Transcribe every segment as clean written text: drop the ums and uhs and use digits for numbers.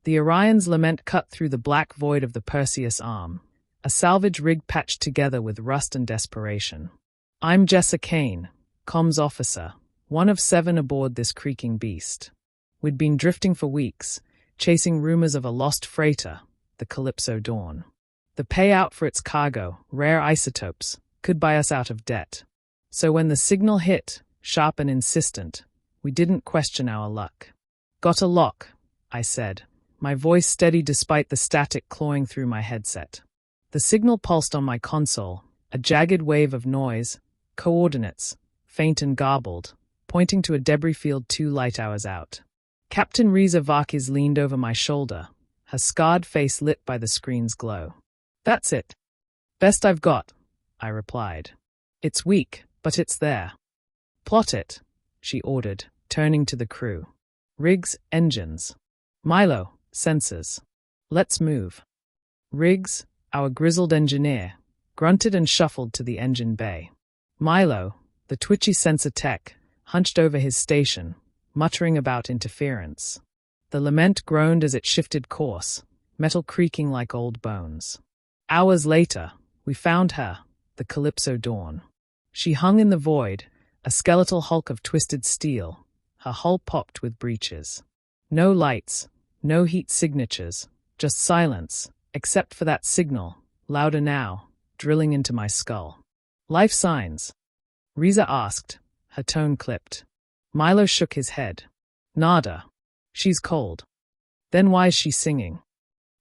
The Orion's lament cut through the black void of the Perseus arm, a salvage rig patched together with rust and desperation. I'm Jessa Kane, comms officer, one of 7 aboard this creaking beast. We'd been drifting for weeks, chasing rumors of a lost freighter, the Calypso Dawn. The payout for its cargo, rare isotopes, could buy us out of debt. So when the signal hit, sharp and insistent, we didn't question our luck. Got a lock, I said, my voice steady despite the static clawing through my headset. The signal pulsed on my console, a jagged wave of noise, coordinates, faint and garbled, pointing to a debris field 2 light hours out. Captain Riza Varkis leaned over my shoulder, her scarred face lit by the screen's glow. That's it. Best I've got, I replied. It's weak, but it's there. Plot it, she ordered, turning to the crew. Rigs, engines. Milo, sensors. Let's move. Riggs, our grizzled engineer, grunted and shuffled to the engine bay. Milo, the twitchy sensor tech, hunched over his station, muttering about interference. The lament groaned as it shifted course, metal creaking like old bones. Hours later, we found her, the Calypso Dawn. She hung in the void, a skeletal hulk of twisted steel, her hull popped with breaches. No lights, no heat signatures, just silence, except for that signal, louder now, drilling into my skull. Life signs? Riza asked, her tone clipped. Milo shook his head. Nada. She's cold. Then why's she singing?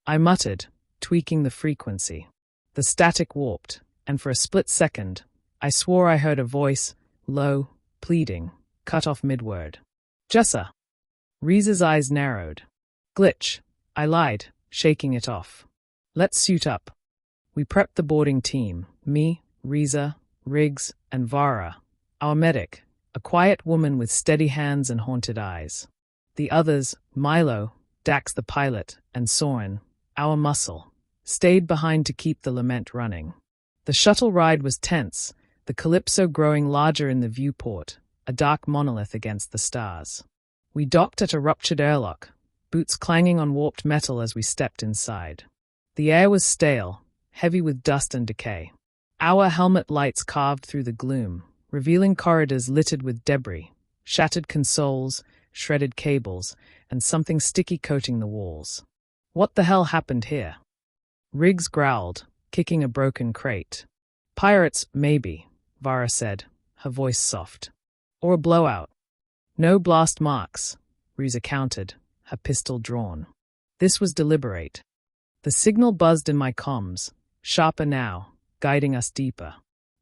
I muttered, tweaking the frequency. The static warped, and for a split second, I swore I heard a voice, low, pleading, cut off mid-word. Jessa. Riza's eyes narrowed. Glitch, I lied, shaking it off. Let's suit up. We prepped the boarding team, me, Riza, Riggs, and Vara, our medic, a quiet woman with steady hands and haunted eyes. The others, Milo, Dax the pilot, and Soren, our muscle, stayed behind to keep the lament running. The shuttle ride was tense, the Calypso growing larger in the viewport, a dark monolith against the stars. We docked at a ruptured airlock, boots clanging on warped metal as we stepped inside. The air was stale, heavy with dust and decay. Our helmet lights carved through the gloom, revealing corridors littered with debris, shattered consoles, shredded cables, and something sticky coating the walls. What the hell happened here? Riggs growled, kicking a broken crate. Pirates, maybe, Vara said, her voice soft. Or a blowout. No blast marks, Riza countered, her pistol drawn. This was deliberate. The signal buzzed in my comms, sharper now, guiding us deeper.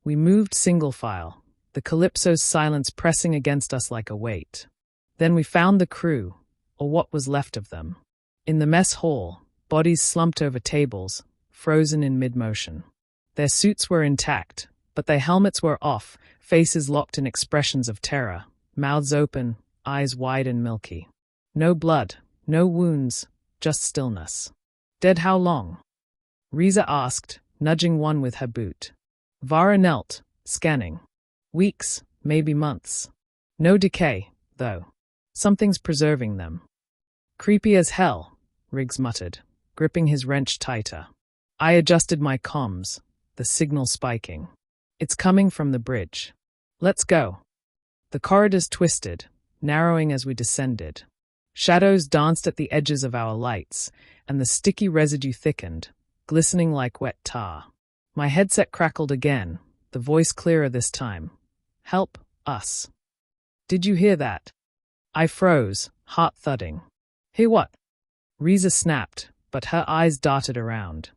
We moved single file, the Calypso's silence pressing against us like a weight. Then we found the crew, or what was left of them. In the mess hall, bodies slumped over tables, frozen in mid-motion. Their suits were intact, but their helmets were off, faces locked in expressions of terror, mouths open, eyes wide and milky. No blood, no wounds, just stillness. Dead how long? Riza asked, nudging one with her boot. Vara knelt, scanning. Weeks, maybe months. No decay, though. Something's preserving them. Creepy as hell, Riggs muttered, gripping his wrench tighter. I adjusted my comms, the signal spiking. It's coming from the bridge. Let's go. The corridors twisted, narrowing as we descended. Shadows danced at the edges of our lights, and the sticky residue thickened, glistening like wet tar. My headset crackled again, the voice clearer this time. Help us. Did you hear that? I froze, heart thudding. Hear what? Riza snapped, but her eyes darted around.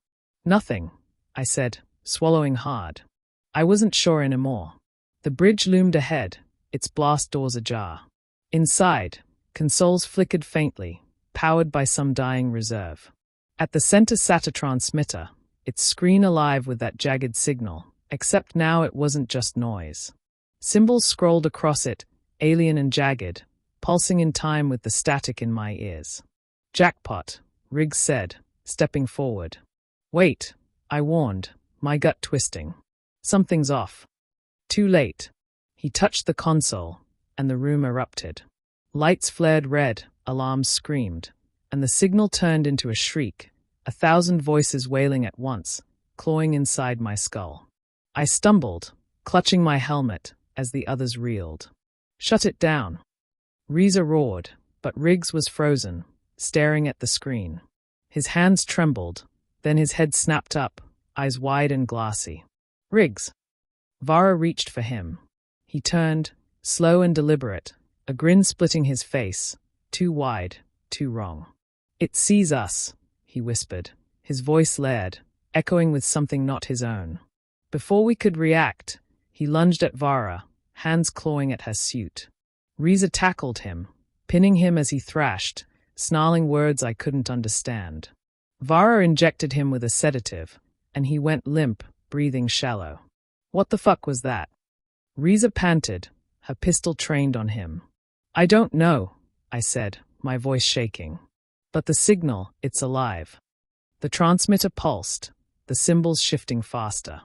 Nothing, I said, swallowing hard. I wasn't sure anymore. The bridge loomed ahead, its blast doors ajar. Inside, consoles flickered faintly, powered by some dying reserve. At the center sat a transmitter, its screen alive with that jagged signal, except now it wasn't just noise. Symbols scrolled across it, alien and jagged, pulsing in time with the static in my ears. Jackpot, Riggs said, stepping forward. Wait, I warned, my gut twisting. Something's off. Too late. He touched the console, and the room erupted. Lights flared red, alarms screamed, and the signal turned into a shriek, 1,000 voices wailing at once, clawing inside my skull. I stumbled, clutching my helmet, as the others reeled. "Shut it down!" Reza roared, but Riggs was frozen, staring at the screen. His hands trembled, then his head snapped up, eyes wide and glassy. "Riggs!" Vara reached for him. He turned, slow and deliberate, a grin splitting his face, too wide, too wrong. "It sees us," he whispered, his voice layered, echoing with something not his own. Before we could react, he lunged at Vara, hands clawing at her suit. Reza tackled him, pinning him as he thrashed, snarling words I couldn't understand. Vara injected him with a sedative, and he went limp, breathing shallow. "What the fuck was that?" Reza panted, her pistol trained on him. "I don't know," I said, my voice shaking. "But the signal, it's alive." The transmitter pulsed, the symbols shifting faster.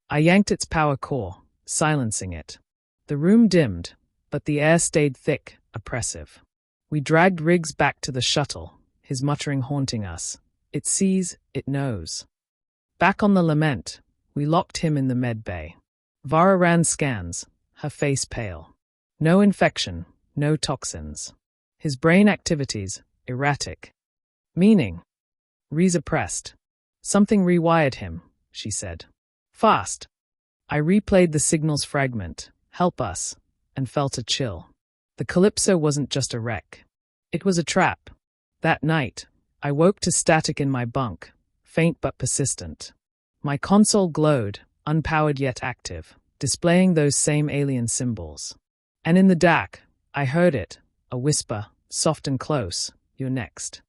I yanked its power core, silencing it. The room dimmed, but the air stayed thick, oppressive. We dragged Riggs back to the shuttle, his muttering haunting us. "It sees, it knows." Back on the Lament, we locked him in the med bay. Vara ran scans, her face pale. No infection, no toxins. His brain activities, erratic. "Meaning?" Reza pressed. "Something rewired him," she said. "Fast." I replayed the signal's fragment, "Help us," and felt a chill. The Calypso wasn't just a wreck. It was a trap. That night, I woke to static in my bunk, faint but persistent. My console glowed, unpowered yet active, displaying those same alien symbols. And in the dark, I heard it, a whisper, soft and close, "You're next."